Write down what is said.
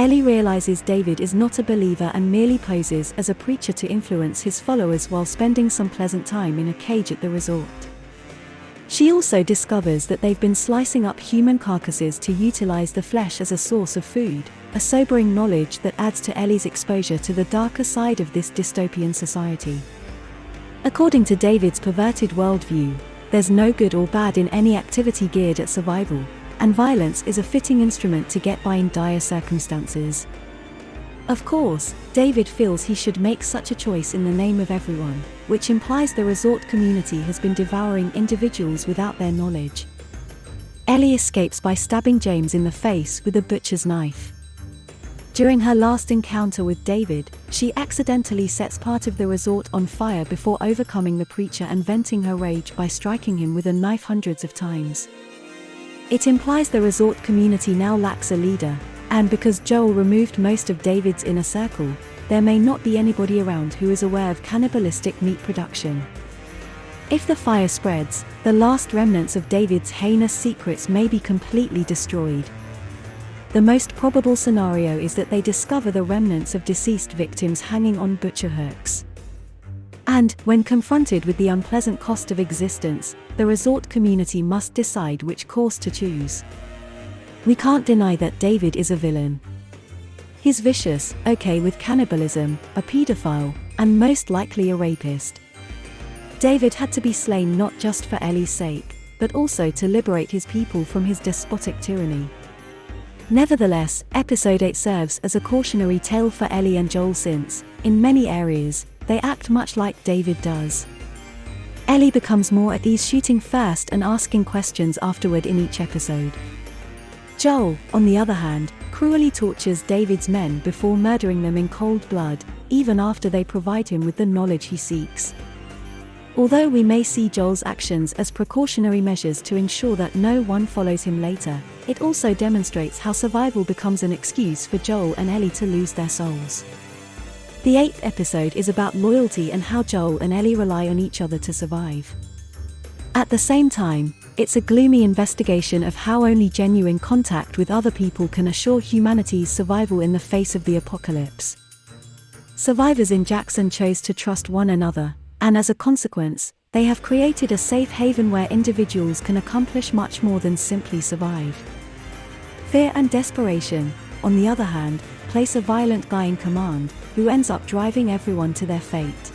Ellie realizes David is not a believer and merely poses as a preacher to influence his followers while spending some pleasant time in a cage at the resort. She also discovers that they've been slicing up human carcasses to utilize the flesh as a source of food, a sobering knowledge that adds to Ellie's exposure to the darker side of this dystopian society. According to David's perverted worldview, there's no good or bad in any activity geared at survival, and violence is a fitting instrument to get by in dire circumstances. Of course, David feels he should make such a choice in the name of everyone, which implies the resort community has been devouring individuals without their knowledge. Ellie escapes by stabbing James in the face with a butcher's knife. During her last encounter with David, she accidentally sets part of the resort on fire before overcoming the preacher and venting her rage by striking him with a knife hundreds of times. It implies the resort community now lacks a leader, and because Joel removed most of David's inner circle, there may not be anybody around who is aware of cannibalistic meat production. If the fire spreads, the last remnants of David's heinous secrets may be completely destroyed. The most probable scenario is that they discover the remnants of deceased victims hanging on butcher hooks. And, when confronted with the unpleasant cost of existence, the resort community must decide which course to choose. We can't deny that David is a villain. He's vicious, okay with cannibalism, a pedophile, and most likely a rapist. David had to be slain not just for Ellie's sake, but also to liberate his people from his despotic tyranny. Nevertheless, Episode 8 serves as a cautionary tale for Ellie and Joel since, in many areas, they act much like David does. Ellie becomes more at ease shooting first and asking questions afterward in each episode. Joel, on the other hand, cruelly tortures David's men before murdering them in cold blood, even after they provide him with the knowledge he seeks. Although we may see Joel's actions as precautionary measures to ensure that no one follows him later, it also demonstrates how survival becomes an excuse for Joel and Ellie to lose their souls. The 8th episode is about loyalty and how Joel and Ellie rely on each other to survive. At the same time, it's a gloomy investigation of how only genuine contact with other people can assure humanity's survival in the face of the apocalypse. Survivors in Jackson chose to trust one another, and as a consequence, they have created a safe haven where individuals can accomplish much more than simply survive. Fear and desperation, on the other hand, place a violent guy in command, who ends up driving everyone to their fate.